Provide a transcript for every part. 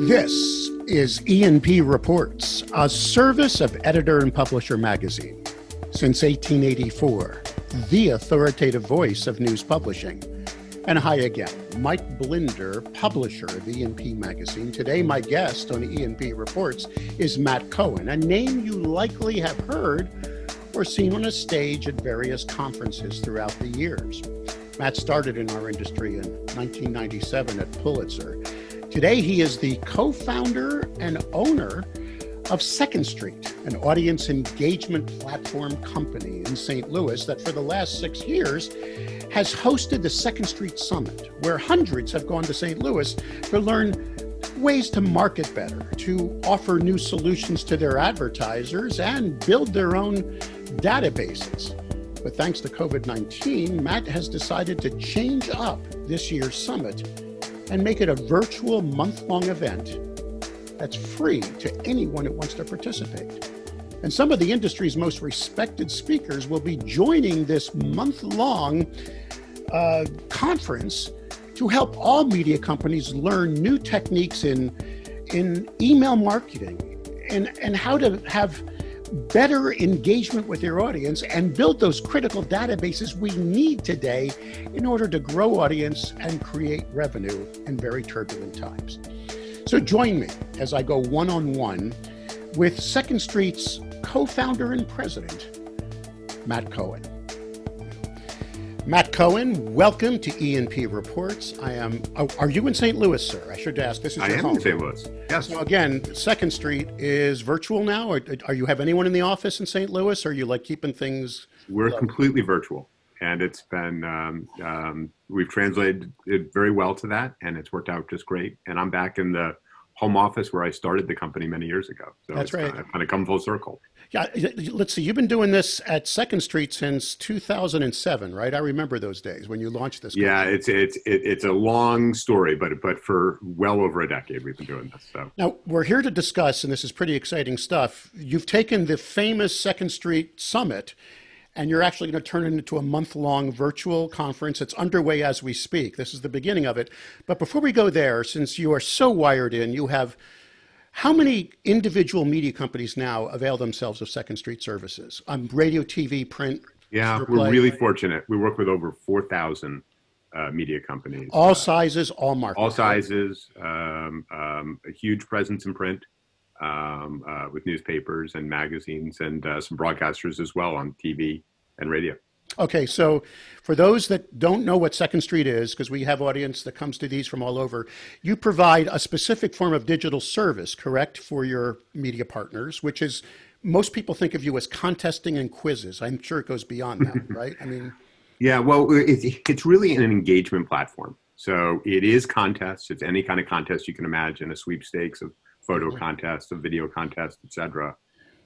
This is E&P Reports, a service of Editor and Publisher Magazine. Since 1884, the authoritative voice of news publishing. And hi again, Mike Blinder, publisher of E&P Magazine. Today, my guest on E&P Reports is Matt Coen, a name you likely have heard or seen on a stage at various conferences throughout the years. Matt started in our industry in 1997 at Pulitzer. Today, he is the co-founder and owner of Second Street, an audience engagement platform company in St. Louis that for the last 6 years has hosted the Second Street Summit, where hundreds have gone to St. Louis to learn ways to market better, to offer new solutions to their advertisers, and build their own databases. But thanks to COVID-19, Matt has decided to change up this year's summit and make it a virtual month-long event that's free to anyone who wants to participate. And some of the industry's most respected speakers will be joining this month-long conference to help all media companies learn new techniques in email marketing and how to have better engagement with their audience and build those critical databases we need today in order to grow audience and create revenue in very turbulent times. So join me as I go one-on-one with Second Street's co-founder and president, Matt Coen. Matt Coen, welcome to E&P Reports. Are you in St. Louis, sir? I should ask. This is your home. I am in St. Louis, yes. So again, Second Street is virtual now, or are you have anyone in the office in St. Louis, or are you like keeping things? We're completely virtual, and it's been, we've translated it very well to that, and it's worked out just great. And I'm back in the home office where I started the company many years ago. So that's right. Kind of come full circle. Yeah, let's see. You've been doing this at Second Street since 2007, right? I remember those days when you launched this company. Yeah, it's a long story, but for well over a decade we've been doing this. So now we're here to discuss, and this is pretty exciting stuff. You've taken the famous Second Street Summit, and you're actually going to turn it into a month-long virtual conference. It's underway as we speak. This is the beginning of it. But before we go there, since you are so wired in, you have how many individual media companies now avail themselves of Second Street services? Radio, TV, print? Yeah, we're really fortunate. We work with over 4,000 media companies. All sizes, all markets. All sizes, a huge presence in print. With newspapers and magazines and some broadcasters as well on TV and radio. Okay, so for those that don't know what Second Street is, because we have audience that comes to these from all over, you provide a specific form of digital service, correct, for your media partners, which is, most people think of you as contesting and quizzes. I'm sure it goes beyond that, right? I mean, yeah, well, it's really an engagement platform. So it is contests. It's any kind of contest you can imagine, a sweepstakes of photo contest, a video contest, etc.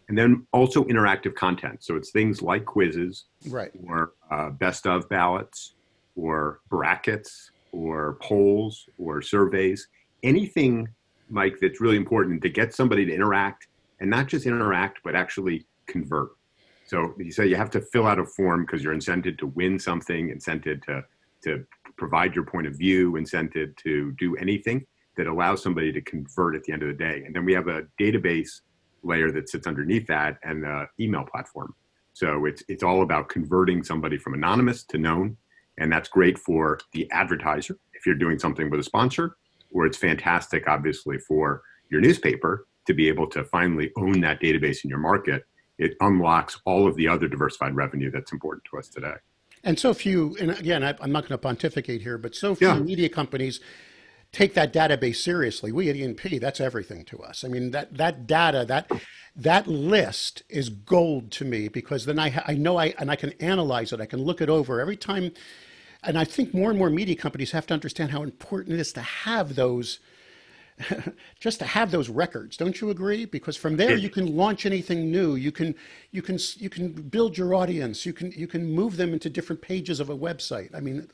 And then also interactive content. So it's things like quizzes, right, or best of ballots, or brackets, or polls, or surveys. Anything, Mike, that's really important to get somebody to interact, and not just interact, but actually convert. So you say you have to fill out a form because you're incented to win something, incented to provide your point of view, incented to do anything that allows somebody to convert at the end of the day. And then we have a database layer that sits underneath that and the email platform. So it's all about converting somebody from anonymous to known. And that's great for the advertiser if you're doing something with a sponsor, or it's fantastic, obviously, for your newspaper to be able to finally own that database in your market. It unlocks all of the other diversified revenue that's important to us today. And so few, and again, I'm not going to pontificate here, but so few media companies take that database seriously. We at E&P, that's everything to us. I mean, that data, that list is gold to me, because then I know and I can analyze it. I can look it over every time. And I think more and more media companies have to understand how important it is to have those, just to have those records. Don't you agree? Because from there you can launch anything new. You can build your audience. You can move them into different pages of a website. I mean,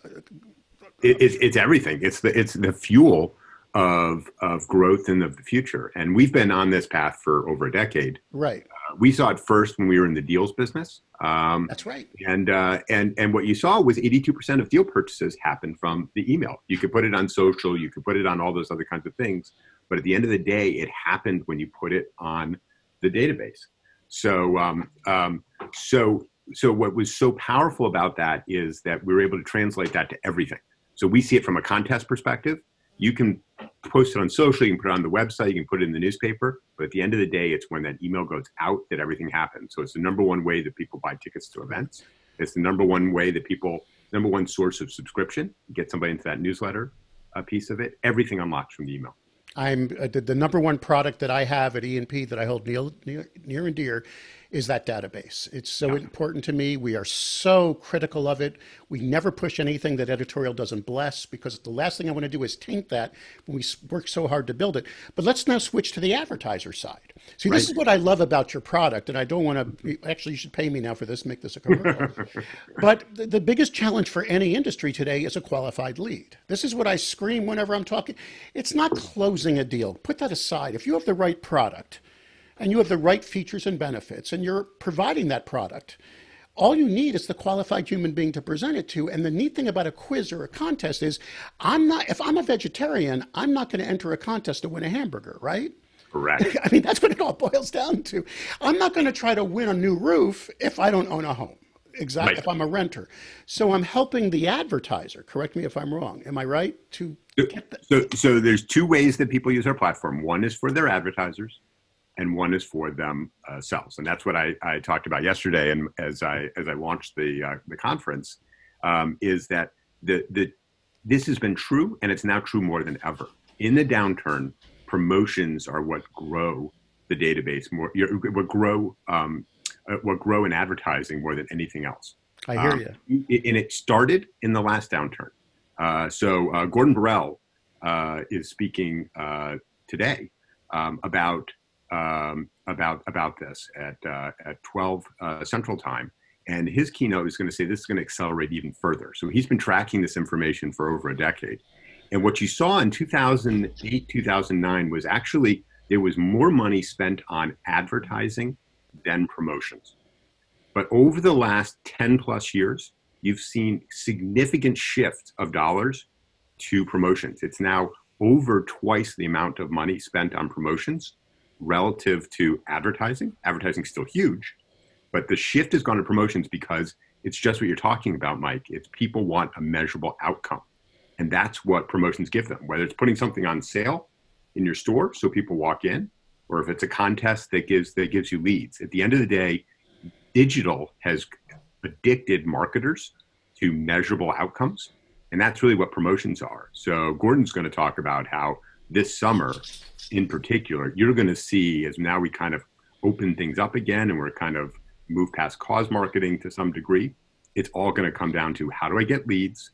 it's everything. It's the fuel of growth in the future. And we've been on this path for over a decade. Right. We saw it first when we were in the deals business. That's right. And what you saw was 82% of deal purchases happened from the email. You could put it on social, you could put it on all those other kinds of things, But at the end of the day, it happened when you put it on the database. So what was so powerful about that is that we were able to translate that to everything. So we see it from a contest perspective. You can post it on social, you can put it on the website, you can put it in the newspaper, but at the end of the day, it's when that email goes out that everything happens. So it's the number one way that people buy tickets to events. It's the number one way that number one source of subscription, get somebody into that newsletter, a piece of it, everything unlocks from the email. I'm the number one product that I have at E&P that I hold near and dear is that database. It's so important to me. We are so critical of it. We never push anything that editorial doesn't bless, because the last thing I want to do is taint that when we work so hard to build it. But let's now switch to the advertiser side. See, this is what I love about your product, and I don't want to, actually, you should pay me now for this, make this a commercial. But the biggest challenge for any industry today is a qualified lead. This is what I scream whenever I'm talking. It's not closing a deal. Put that aside. If you have the right product, and you have the right features and benefits, and you're providing that product, all you need is the qualified human being to present it to. And the neat thing about a quiz or a contest is, if I'm a vegetarian, I'm not going to enter a contest to win a hamburger, right? Correct. I mean, that's what it all boils down to. I'm not going to try to win a new roof if I don't own a home. Exactly. Right. If I'm a renter. So I'm helping the advertiser. Correct me if I'm wrong. Am I right? So there's two ways that people use our platform. One is for their advertisers, and one is for themselves. And that's what I talked about yesterday. And as I launched the conference, is that this has been true, and it's now true more than ever. In the downturn, promotions are what grow the database more, what grow in advertising more than anything else. I hear you. And it started in the last downturn. So Gordon Burrell is speaking today about this at 12 Central Time, and his keynote is going to say this is going to accelerate even further. So he's been tracking this information for over a decade, and what you saw in 2008, 2009 was actually there was more money spent on advertising than promotions. But over the last 10 plus years, you've seen significant shift of dollars to promotions. It's now over twice the amount of money spent on promotions relative to advertising. Advertising's still huge, but the shift has gone to promotions because it's just what you're talking about, Mike. It's people want a measurable outcome. And that's what promotions give them, whether it's putting something on sale in your store so people walk in, or if it's a contest that gives you leads. At the end of the day, digital has addicted marketers to measurable outcomes. And that's really what promotions are. So Gordon's going to talk about how this summer in particular, you're going to see, as now we kind of open things up again and we're kind of move past cause marketing to some degree, it's all going to come down to how do I get leads?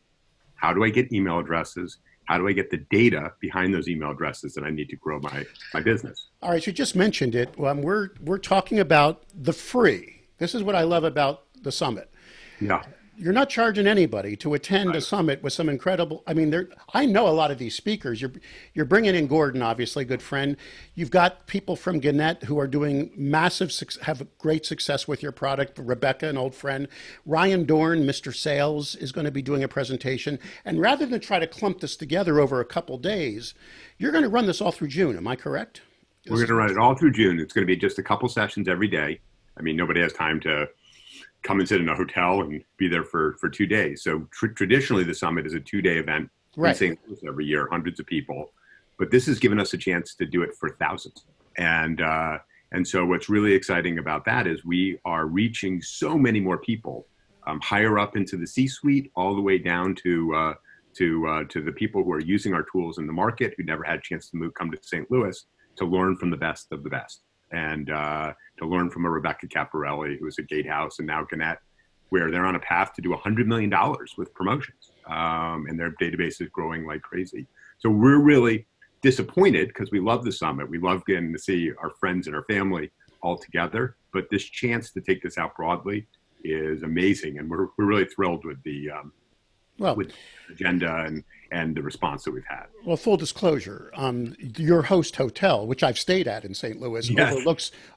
How do I get email addresses? How do I get the data behind those email addresses that I need to grow my business? All right, you just mentioned it. We're talking about the free. This is what I love about the summit. Yeah. You're not charging anybody to attend a summit with some incredible, I know a lot of these speakers. You're bringing in Gordon, obviously, a good friend. You've got people from Gannett who are doing have great success with your product. Rebecca, an old friend. Ryan Dorn, Mr. Sales, is going to be doing a presentation. And rather than try to clump this together over a couple days, you're going to run this all through June. Am I correct? We're going to run it all through June. It's going to be just a couple sessions every day. Nobody has time to come and sit in a hotel and be there for 2 days. So traditionally, the summit is a 2-day event in St. Louis every year, hundreds of people. But this has given us a chance to do it for thousands. And so what's really exciting about that is we are reaching so many more people, higher up into the C-suite, all the way down to the people who are using our tools in the market, who never had a chance to come to St. Louis, to learn from the best of the best. And to learn from a Rebecca Caparelli, who is at Gatehouse and now Gannett, where they're on a path to do $100 million with promotions. And their database is growing like crazy. So we're really disappointed because we love the summit. We love getting to see our friends and our family all together. But this chance to take this out broadly is amazing. And we're really thrilled with the with the agenda and the response that we've had. Well, full disclosure, your host hotel, which I've stayed at in St. Louis,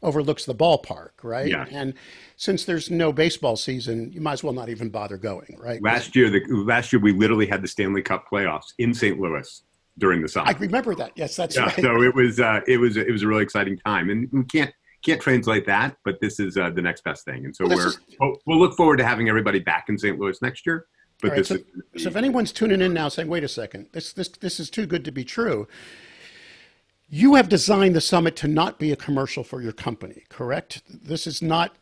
overlooks the ballpark, right? Yes. And since there's no baseball season, you might as well not even bother going, right? Last year we literally had the Stanley Cup playoffs in St. Louis during the I summit. remember that. Yes, that's Yeah, right. so it was a really exciting time, and we can't translate that, but this is the next best thing, and so Well, this is we'll look forward to having everybody back in St. Louis next year. all But right. this So, is so if anyone's tuning in now saying, wait a second, this is too good to be true, you have designed the summit to not be a commercial for your company, correct? This is not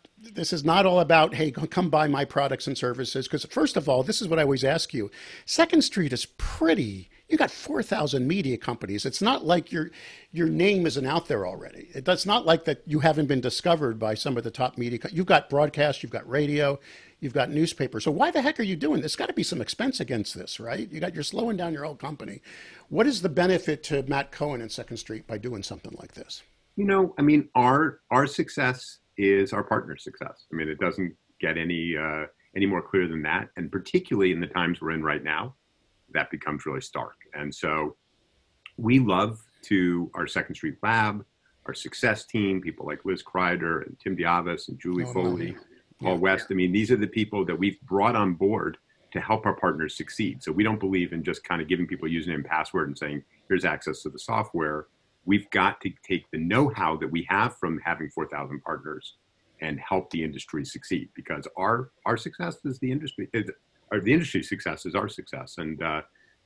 all about, hey, come buy my products and services. Because first of all, this is what I always ask you. Second Street is pretty. You got 4,000 media companies. It's not like your name isn't out there already. It's not like that you haven't been discovered by some of the top media. You've got broadcast, you've got radio, you've got newspaper. So why the heck are you doing this? There's got to be some expense against this, right? You're slowing down your old company. What is the benefit to Matt Cohen and Second Street by doing something like this? I mean, our success is our partner's success. I mean, it doesn't get any more clear than that, and particularly in the times we're in right now, that becomes really stark. And so we love to our Second Street Lab, our success team, people like Liz Kreider and Tim Diavis and Julie Foley, Paul West. I mean, these are the people that we've brought on board to help our partners succeed. So we don't believe in just kind of giving people username and password and saying, here's access to the software. We've got to take the know-how that we have from having 4,000 partners and help the industry succeed, because our success is the industry, or the industry's success is our success. And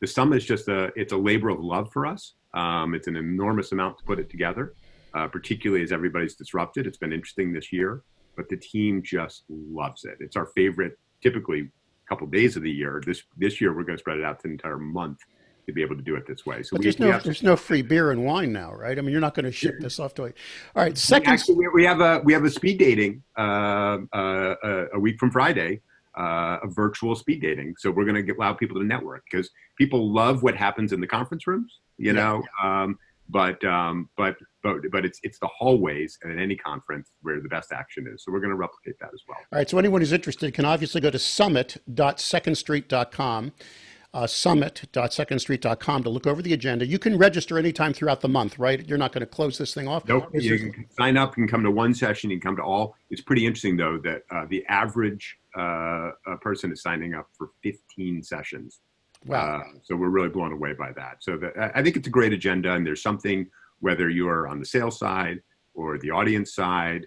the summit is just it's a labor of love for us. It's an enormous amount to put it together, particularly as everybody's disrupted. It's been interesting this year, but the team just loves it. It's our favorite, typically couple days of the year. This year we're going to spread it out to an entire month to be able to do it this way. So but there's no free beer and wine now, right? I mean, you're not going to ship this off to all right. Actually, we have a speed dating a week from Friday, a virtual speed dating. So we're going to allow people to network, because people love what happens in the conference rooms, but it's the hallways and at any conference where the best action is. So we're going to replicate that as well. All right. So anyone who's interested can obviously go to summit.secondstreet.com. Summit.secondstreet.com to look over the agenda. You can register anytime throughout the month, right? You're not going to close this thing off. Nope. You can sign up. You can come to one session. You can come to all. It's pretty interesting, though, that the average person is signing up for 15 sessions. Wow. So we're really blown away by that. So I think it's a great agenda, and there's something, whether you're on the sales side or the audience side,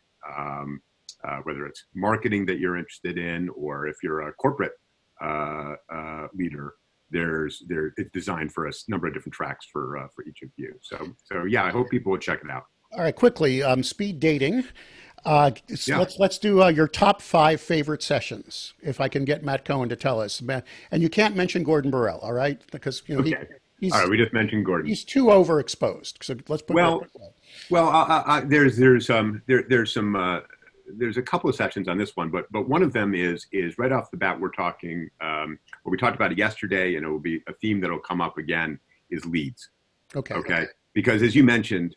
whether it's marketing that you're interested in, or if you're a corporate leader, it's designed for a number of different tracks for each of you. So yeah, I hope people will check it out. All right, quickly, speed dating. Let's do your top 5 favorite sessions. If I can get Matt Cohen to tell us, and you can't mention Gordon Burrell, all right? Because okay. All right, we just mentioned Gordon. He's too overexposed. So let's put there's a couple of sessions on this one, but one of them is right off the bat. We're talking, we talked about it yesterday, and it will be a theme that'll come up again, is leads. Okay. Because as you mentioned,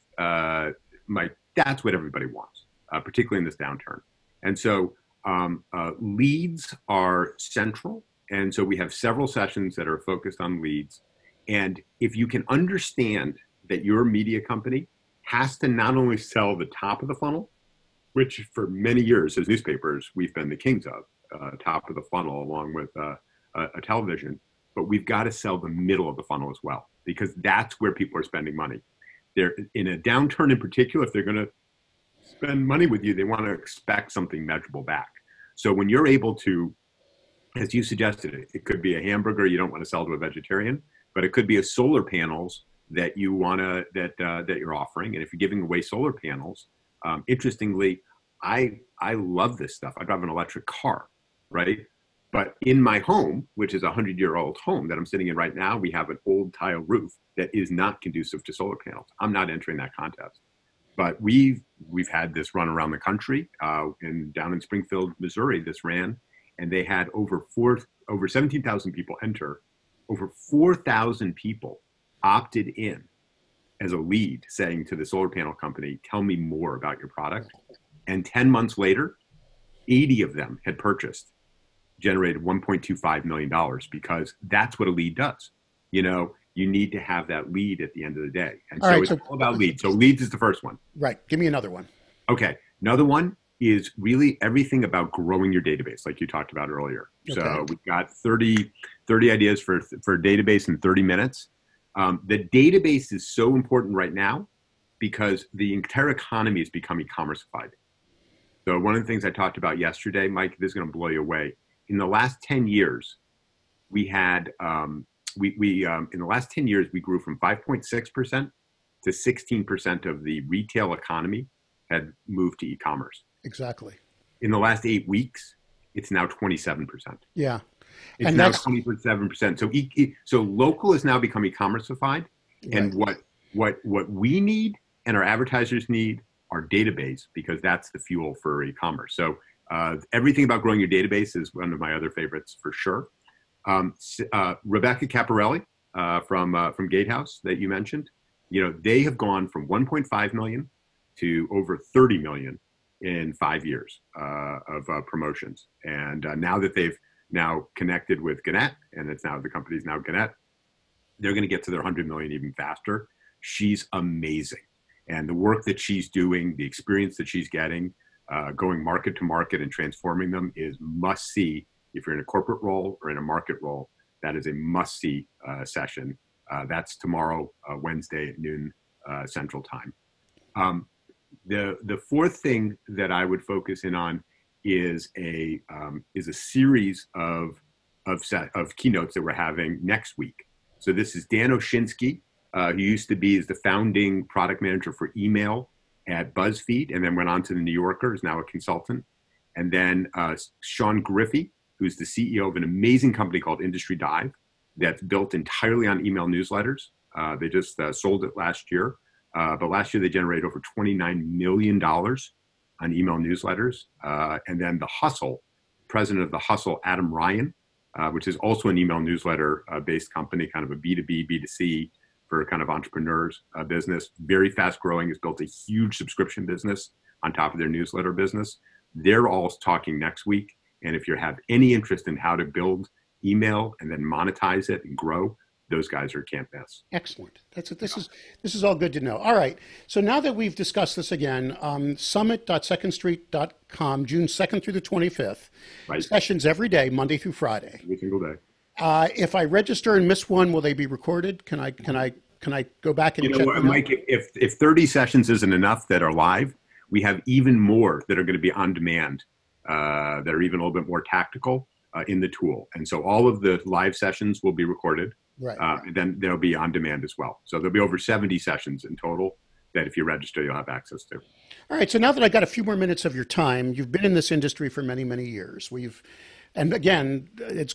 Mike, that's what everybody wants, particularly in this downturn. And so leads are central. And so we have several sessions that are focused on leads. And if you can understand that your media company has to not only sell the top of the funnel, which for many years as newspapers, we've been the kings of, top of the funnel along with a television, but we've got to sell the middle of the funnel as well, because that's where people are spending money. They're in a downturn in particular. If they're going to spend money with you, they want to expect something measurable back. So when you're able to, as you suggested, it could be a hamburger you don't want to sell to a vegetarian, but it could be a solar panels that you want to, that you're offering. And if you're giving away solar panels, interestingly, I love this stuff. I drive an electric car, right? But in my home, which is a 100-year-old home that I'm sitting in right now, we have an old tile roof that is not conducive to solar panels. I'm not entering that contest. But we've had this run around the country. Down in Springfield, Missouri, this ran, and they had over 17,000 people enter. Over 4,000 people opted in as a lead, saying to the solar panel company, tell me more about your product. And 10 months later, 80 of them had purchased, generated $1.25 million, because that's what a lead does. You need to have that lead at the end of the day. And so it's all about leads. So leads is the first one. Right. Give me another one. Okay. Another one is really everything about growing your database, like you talked about earlier. Okay. So we've got 30 ideas for a database in 30 minutes. The database is so important right now because the entire economy has become e-commerceified. So one of the things I talked about yesterday, Mike, this is going to blow you away. In the last 10 years, we had in the last 10 years, we grew from 5.6% to 16% of the retail economy had moved to e-commerce. Exactly. In the last 8 weeks, it's now 27%. Yeah. It's And now that's 27%. So local is now becoming e-commerceified. And right. what we need and our advertisers need are database, because that's the fuel for e-commerce. So everything about growing your database is one of my other favorites for sure. Rebecca Caparelli from Gatehouse that you mentioned, they have gone from 1.5 million to over 30 million in 5 years of promotions. And now that they've now connected with Gannett, and the company's now Gannett, they're going to get to their 100 million even faster. She's amazing. And the work that she's doing, the experience that she's getting, going market to market and transforming them is must see. If you're in a corporate role or in a market role, that is a must see session. That's tomorrow, Wednesday at noon Central Time. The fourth thing that I would focus in on is a series of keynotes that we're having next week. So this is Dan Oshinsky, who used to be the founding product manager for email at BuzzFeed, and then went on to the New Yorker, is now a consultant. And then Sean Griffey, who's the CEO of an amazing company called Industry Dive that's built entirely on email newsletters. They just sold it last year. But last year they generated over $29 million on email newsletters. And then The Hustle, president of The Hustle, Adam Ryan, which is also an email newsletter based company, kind of a B2B, B2C for kind of entrepreneurs business. Very fast growing, has built a huge subscription business on top of their newsletter business. They're all talking next week. And if you have any interest in how to build email and then monetize it and grow, those guys are can't miss. Excellent. This is all good to know. All right. So now that we've discussed this again, summit.secondstreet.com, June 2nd through the 25th. Right. Sessions every day, Monday through Friday. Every single day. If I register and miss one, will they be recorded? Can I go back and check them Mike, if 30 sessions isn't enough that are live, we have even more that are going to be on demand, that are even a little bit more tactical in the tool. And so all of the live sessions will be recorded. Right. And then they'll be on demand as well. So there'll be over 70 sessions in total that if you register, you'll have access to. All right. So now that I got a few more minutes of your time, you've been in this industry for many, many years. And again,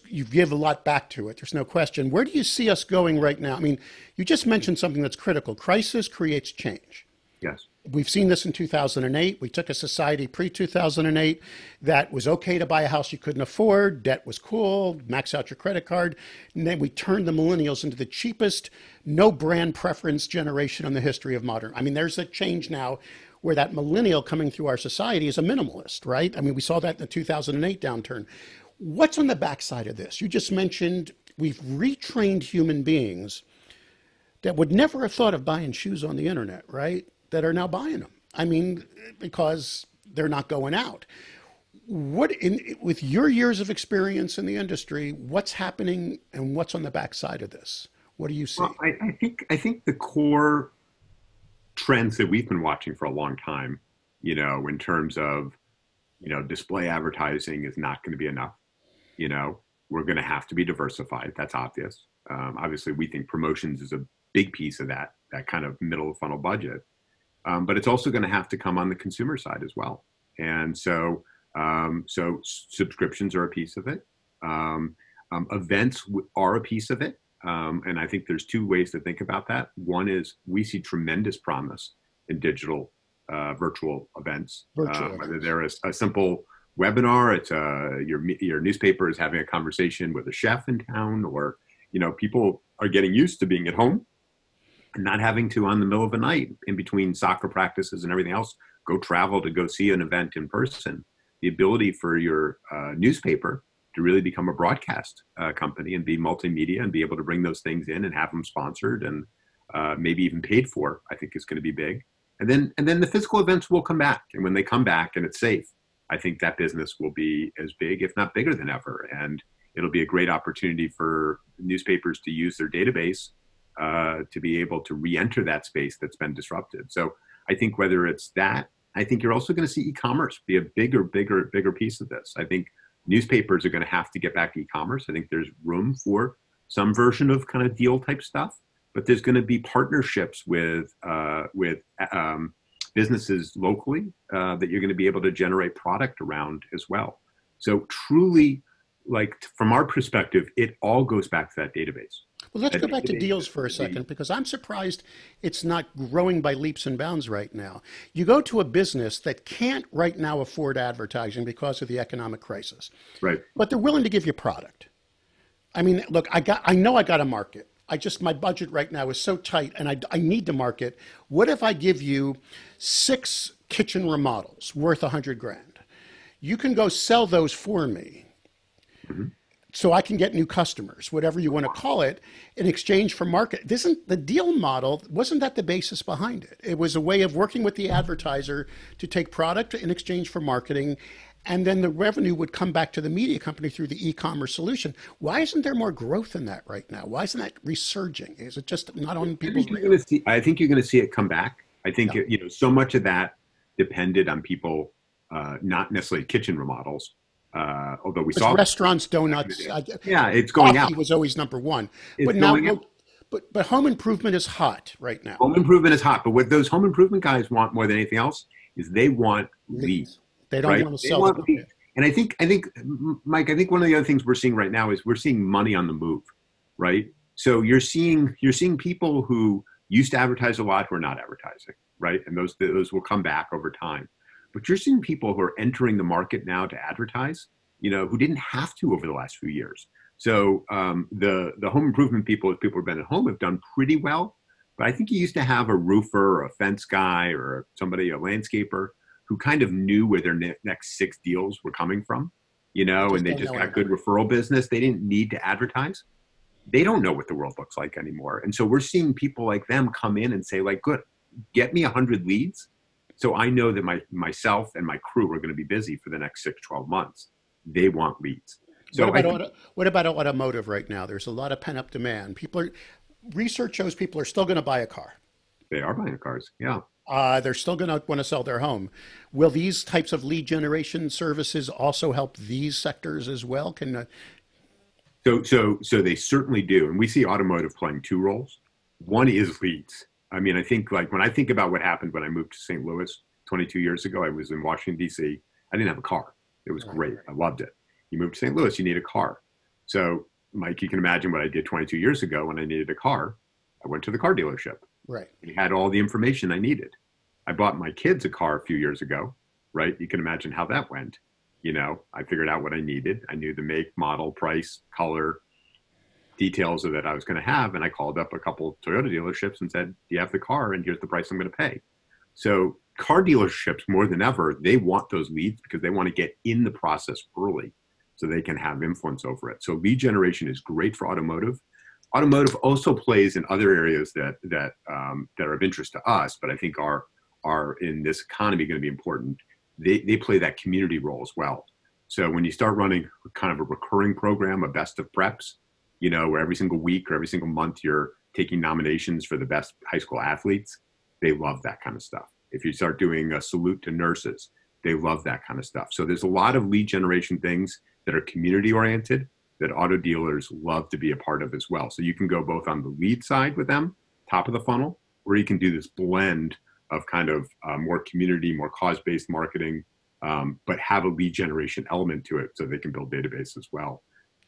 you give a lot back to it. There's no question. Where do you see us going right now? I mean, you just mentioned something that's critical. Crisis creates change. Yes. We've seen this in 2008. We took a society pre-2008 that was okay to buy a house you couldn't afford. Debt was cool. Max out your credit card. And then we turned the millennials into the cheapest, no brand preference generation in the history of modern. I mean, there's a change now where that millennial coming through our society is a minimalist, right? I mean, we saw that in the 2008 downturn. What's on the backside of this? You just mentioned we've retrained human beings that would never have thought of buying shoes on the internet, right? That are now buying them. I mean, because they're not going out. With your years of experience in the industry, what's happening and what's on the backside of this? What do you see? Well, I think the core trends that we've been watching for a long time, in terms of, display advertising is not going to be enough. We're going to have to be diversified. That's obvious. Obviously, we think promotions is a big piece of that kind of middle of funnel budget. But it's also going to have to come on the consumer side as well. And so subscriptions are a piece of it. Events are a piece of it. And I think there's two ways to think about that. One is we see tremendous promise in digital virtual events. Whether they're a simple webinar, it's your newspaper is having a conversation with a chef in town, or people are getting used to being at home, not having to, on the middle of the night, in between soccer practices and everything else, go travel to go see an event in person. The ability for your newspaper to really become a broadcast company and be multimedia and be able to bring those things in and have them sponsored and maybe even paid for, I think is going to be big. And then the physical events will come back. And when they come back and it's safe, I think that business will be as big, if not bigger than ever. And it'll be a great opportunity for newspapers to use their database to be able to re-enter that space that's been disrupted. So I think whether it's that, I think you're also going to see e-commerce be a bigger piece of this. I think newspapers are going to have to get back to e-commerce. I think there's room for some version of kind of deal type stuff, but there's going to be partnerships with businesses locally that you're going to be able to generate product around as well. So truly, like from our perspective, it all goes back to that database. Well, let's go back to deals for a second, because I'm surprised it's not growing by leaps and bounds right now. You go to a business that can't right now afford advertising because of the economic crisis, right? But they're willing to give you product. I mean, look, I know I got to market. My budget right now is so tight and I need to market. What if I give you 6 kitchen remodels worth $100,000? You can go sell those for me. Mm-hmm. So I can get new customers, whatever you want to call it, in exchange for market. Isn't the deal model, wasn't that the basis behind it? It was a way of working with the advertiser to take product in exchange for marketing, and then the revenue would come back to the media company through the e-commerce solution. Why isn't there more growth in that right now? Why isn't that resurging? Is it just not on people's radar? I think you're going to see it come back. I think, so much of that depended on people, not necessarily kitchen remodels, although we saw restaurants, donuts. It's going out. Coffee was always number one, but now, but home improvement is hot right now. Home improvement is hot, but what those home improvement guys want more than anything else is they want leads. They don't want to sell them. And I think, Mike, I think one of the other things we're seeing right now is we're seeing money on the move, right? So you're seeing people who used to advertise a lot who are not advertising, right? And those will come back over time. But you're seeing people who are entering the market now to advertise, who didn't have to over the last few years. So the home improvement people, as people have been at home, have done pretty well. But I think you used to have a roofer or a fence guy or a landscaper who kind of knew where their next 6 deals were coming from, and they just got good referral business. They didn't need to advertise. They don't know what the world looks like anymore. And so we're seeing people like them come in and say, like, good, get me 100 leads. So I know that myself and my crew are going to be busy for the next 6, 12 months. They want leads. So what about automotive right now? There's a lot of pent up demand. Research shows people are still going to buy a car. They are buying cars. Yeah. They're still going to want to sell their home. Will these types of lead generation services also help these sectors as well? So they certainly do. And we see automotive playing 2 roles. One is leads. I mean, I think like when I think about what happened when I moved to St. Louis 22 years ago, I was in Washington, D.C. I didn't have a car. It was great. I loved it. You moved to St. Louis, you need a car. So, Mike, you can imagine what I did 22 years ago when I needed a car. I went to the car dealership. Right. It had all the information I needed. I bought my kids a car a few years ago, right? You can imagine how that went. I figured out what I needed. I knew the make, model, price, color, details of that I was going to have. And I called up a couple of Toyota dealerships and said, do you have the car? And here's the price I'm going to pay. So car dealerships, more than ever, they want those leads because they want to get in the process early so they can have influence over it. So lead generation is great for automotive. Automotive also plays in other areas that are of interest to us, but I think are in this economy going to be important. They play that community role as well. So when you start running kind of a recurring program, a best of preps, where every single week or every single month you're taking nominations for the best high school athletes, they love that kind of stuff. If you start doing a salute to nurses, they love that kind of stuff. So there's a lot of lead generation things that are community oriented that auto dealers love to be a part of as well. So you can go both on the lead side with them, top of the funnel, or you can do this blend of kind of more community, more cause-based marketing, but have a lead generation element to it so they can build database as well,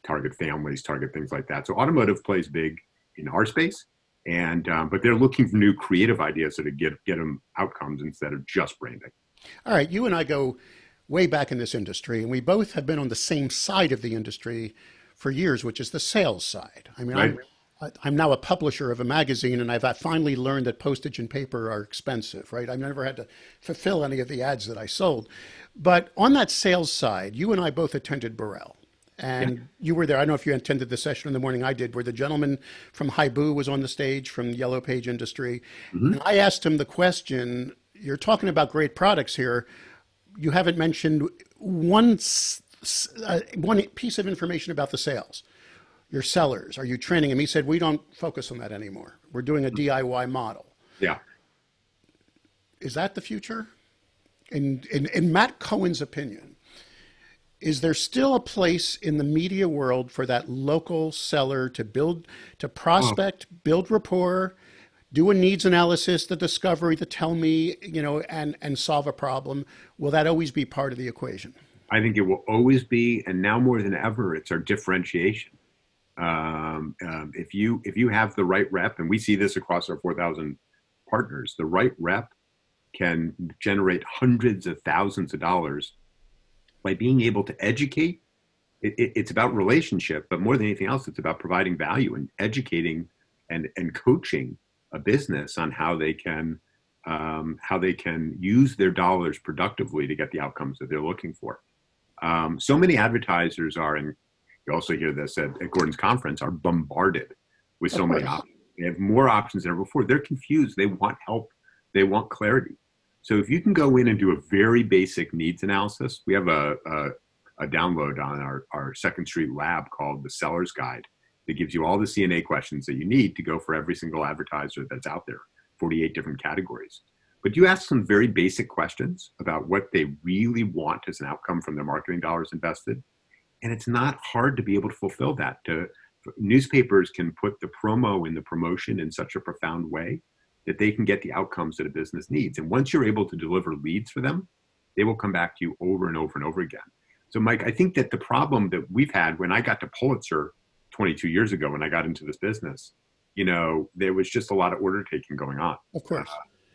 target families, target things like that. So automotive plays big in our space, but they're looking for new creative ideas so to get them outcomes instead of just branding. All right, you and I go way back in this industry, and we both have been on the same side of the industry for years, which is the sales side. I mean, right. I'm now a publisher of a magazine, and I've finally learned that postage and paper are expensive, right? I've never had to fulfill any of the ads that I sold. But on that sales side, you and I both attended Burrell. And you were there. I don't know if you attended the session in the morning I did, where the gentleman from Haibu was on the stage from the Yellow Page industry. Mm-hmm. And I asked him the question, you're talking about great products here. You haven't mentioned one piece of information about the sales. your sellers? Are you training them? He said, we don't focus on that anymore. We're doing a DIY model. Yeah. Is that the future? In Matt Cohen's opinion, is there still a place in the media world for that local seller to build, to prospect, build rapport, do a needs analysis, the discovery, the tell me, and solve a problem? Will that always be part of the equation? I think it will always be, and now more than ever, it's our differentiation. If you have the right rep, and we see this across our 4,000 partners, the right rep can generate hundreds of thousands of dollars by being able to educate. It's about relationship, but more than anything else, it's about providing value and educating and coaching a business on how they can use their dollars productively to get the outcomes that they're looking for. So many advertisers are, and you also hear this at Gordon's conference, are bombarded with so many options. They have more options than ever before. They're confused. They want help. They want clarity. So if you can go in and do a very basic needs analysis, we have a download on our Second Street lab called the Seller's Guide that gives you all the CNA questions that you need to go for every single advertiser that's out there, 48 different categories. But you ask some very basic questions about what they really want as an outcome from their marketing dollars invested. And it's not hard to be able to fulfill that. Newspapers can put the promo in the promotion in such a profound way that they can get the outcomes that a business needs. And once you're able to deliver leads for them, they will come back to you over and over and over again. So Mike, I think that the problem that we've had when I got to Pulitzer 22 years ago, when I got into this business, there was just a lot of order taking going on. Of course.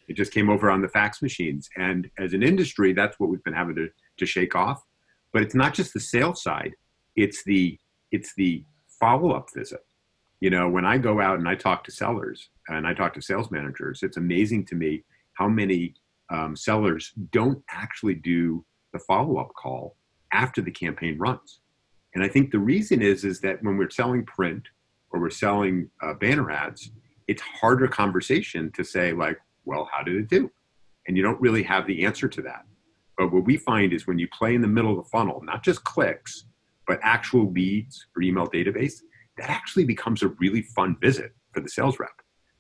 It just came over on the fax machines. And as an industry, that's what we've been having to shake off. But it's not just the sales side, it's the follow-up visit. When I go out and I talk to sellers and I talk to sales managers, it's amazing to me how many sellers don't actually do the follow-up call after the campaign runs. And I think the reason is that when we're selling print or we're selling banner ads, it's harder conversation to say like, well, how did it do? And you don't really have the answer to that. But what we find is when you play in the middle of the funnel, not just clicks, but actual leads or email database, that actually becomes a really fun visit for the sales rep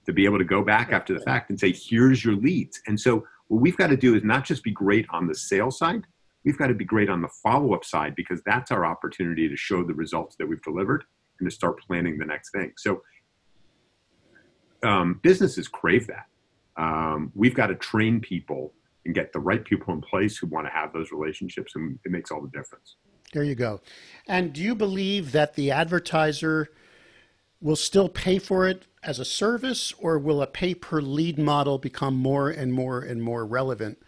to be able to go back after the fact and say, here's your leads. And so what we've got to do is not just be great on the sales side, we've got to be great on the follow-up side, because that's our opportunity to show the results that we've delivered and to start planning the next thing. So businesses crave that. We've got to train people and get the right people in place who want to have those relationships, and it makes all the difference. There you go. And do you believe that the advertiser will still pay for it as a service, or will a pay-per-lead model become more and more and more relevant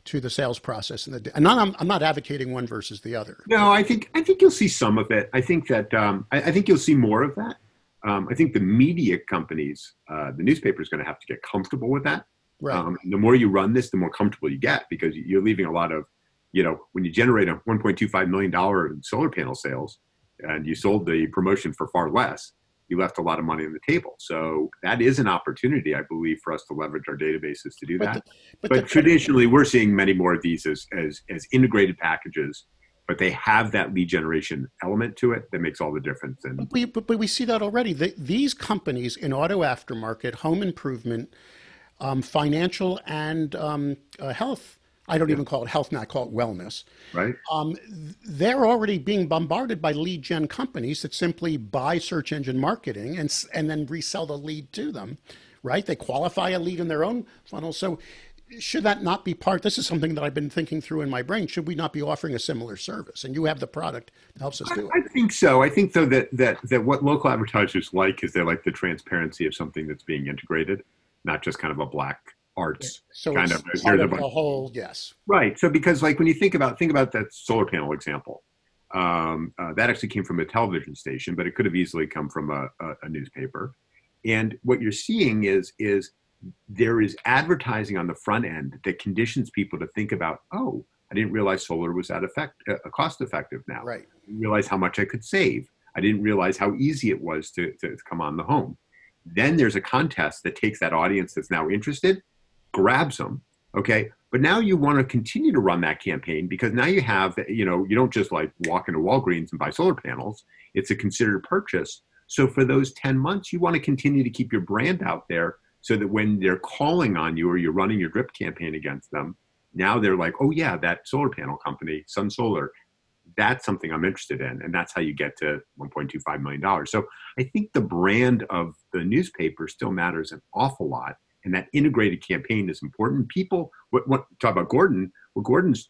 to the sales process? And I'm not advocating one versus the other. No, I think you'll see some of it. I think that I think you'll see more of that. I think the media companies, the newspaper is going to have to get comfortable with that. Right. The more you run this, the more comfortable you get, because you're leaving a lot of, when you generate a $1.25 million in solar panel sales and you sold the promotion for far less, you left a lot of money on the table. So that is an opportunity, I believe, for us to leverage our databases to do that. But traditionally, we're seeing many more of these as integrated packages, but they have that lead generation element to it that makes all the difference. And but we see that already. These companies in auto aftermarket, home improvement, financial, and health, I don't even call it health now, I call it wellness. Right. They're already being bombarded by lead gen companies that simply buy search engine marketing and then resell the lead to them, right? They qualify a lead in their own funnel. So should that not be this is something that I've been thinking through in my brain. Should we not be offering a similar service? And you have the product that helps us do it. I think so. I think, though, that what local advertisers like is they like the transparency of something that's being integrated, not just kind of a black arts kind of the whole. Yes. Right. So because when you think about that solar panel example, that actually came from a television station, but it could have easily come from a newspaper. And what you're seeing is there is advertising on the front end that conditions people to think about, oh, I didn't realize solar was cost effective now. Right. I didn't realize how much I could save. I didn't realize how easy it was to come on the home. Then there's a contest that takes that audience that's now interested, grabs them, okay, But now you want to continue to run that campaign because now you have, you don't just like walk into Walgreens and buy solar panels. It's a considered purchase. So for those 10 months, you want to continue to keep your brand out there so that when they're calling on you or you're running your drip campaign against them, now they're like, oh yeah, that solar panel company, Sun Solar, that's something I'm interested in. And that's how you get to $1.25 million. So I think the brand of the newspaper still matters an awful lot. And that integrated campaign is important. People, talk about Gordon, what Gordon's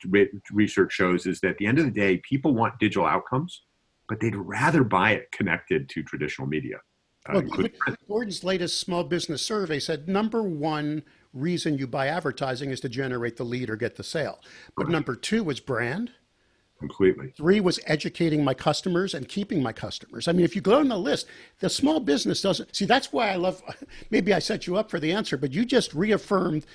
research shows is that at the end of the day, people want digital outcomes, but they'd rather buy it connected to traditional media. Well, Gordon's latest small business survey said number one reason you buy advertising is to generate the lead or get the sale. But number two was brand. Completely. Three was educating my customers and keeping my customers. I mean, if you go on the list, the small business doesn't see. That's why I love. Maybe I set you up for the answer, but you just reaffirmed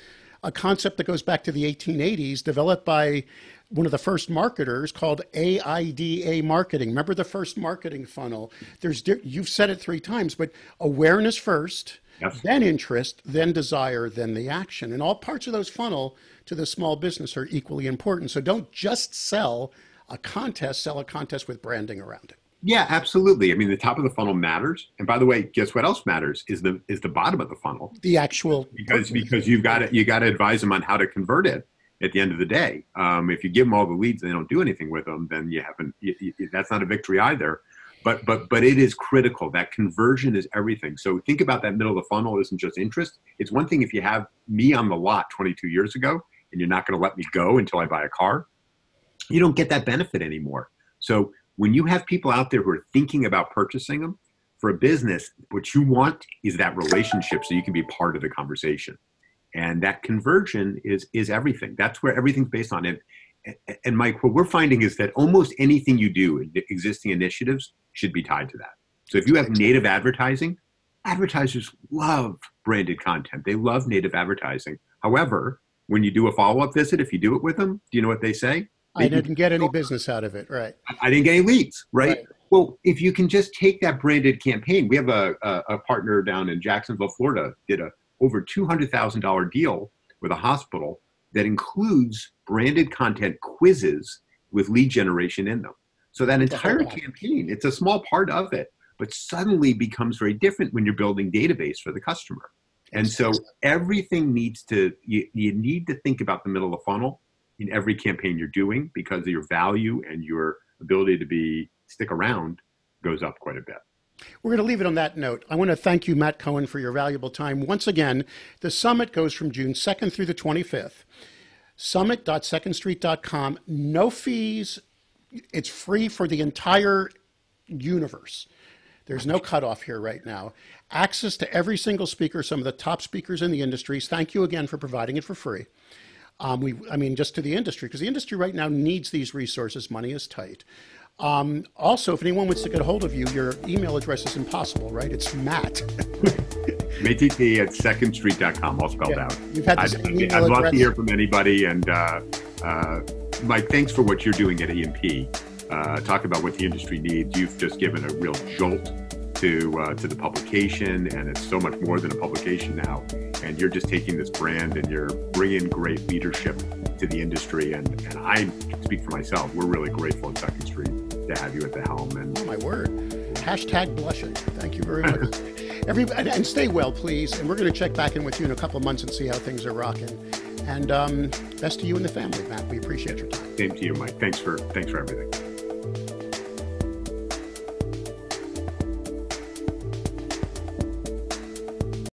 a concept that goes back to the 1880s, developed by one of the first marketers called AIDA marketing. Remember the first marketing funnel? You've said it 3 times, but awareness first, yes, then interest, then desire, then the action. And all parts of those funnel to the small business are equally important. So don't just sell a contest, sell a contest with branding around it. Yeah, absolutely. I mean, the top of the funnel matters. And by the way, guess what else matters is the bottom of the funnel. The actual because you got to advise them on how to convert it at the end of the day. If you give them all the leads and they don't do anything with them, then that's not a victory either. But it is critical. That conversion is everything. So think about that middle of the funnel isn't just interest. It's one thing if you have me on the lot 22 years ago and you're not going to let me go until I buy a car, you don't get that benefit anymore. So when you have people out there who are thinking about purchasing them for a business, what you want is that relationship so you can be part of the conversation. And that conversion is everything. That's where everything's based on it. And Mike, what we're finding is that almost anything you do in existing initiatives should be tied to that. So if you have native advertising, advertisers love branded content. They love native advertising. However, when you do a follow-up visit, if you do it with them, do you know what they say? I didn't get any business out of it, right? I didn't get any leads, right? Well, if you can just take that branded campaign, we have a partner down in Jacksonville, Florida, did a over $200,000 deal with a hospital that includes branded content quizzes with lead generation in them. So that entire campaign, it's a small part of it, but suddenly becomes very different when you're building database for the customer. And so everything needs to, you need to think about the middle of the funnel in every campaign you're doing because of your value and your ability to stick around goes up quite a bit. We're going to leave it on that note. I want to thank you, Matt Coen, for your valuable time. Once again, the summit goes from June 2nd through the 25th. Summit.secondstreet.com. No fees. It's free for the entire universe. There's no cutoff here right now. Access to every single speaker, some of the top speakers in the industries. Thank you again for providing it for free. Just to the industry, because the industry right now needs these resources. Money is tight. Also, if anyone wants to get a hold of you, your email address is impossible, right? It's Matt. MattT at secondstreet.com, all spelled out. You've had the same email I'd love address. to hear from anybody. And Mike, thanks for what you're doing at EMP. Talk about what the industry needs. You've just given a real jolt to the publication, and it's so much more than a publication now. And you're just taking this brand and you're bringing great leadership to the industry. And I speak for myself. We're really grateful at Second Street to have you at the helm. And oh my word! Hashtag blushing. Thank you very much. Everybody, and stay well, please. And we're going to check back in with you in a couple of months and see how things are rocking. And best to you and the family, Matt. We appreciate your time. Same to you, Mike. Thanks for everything.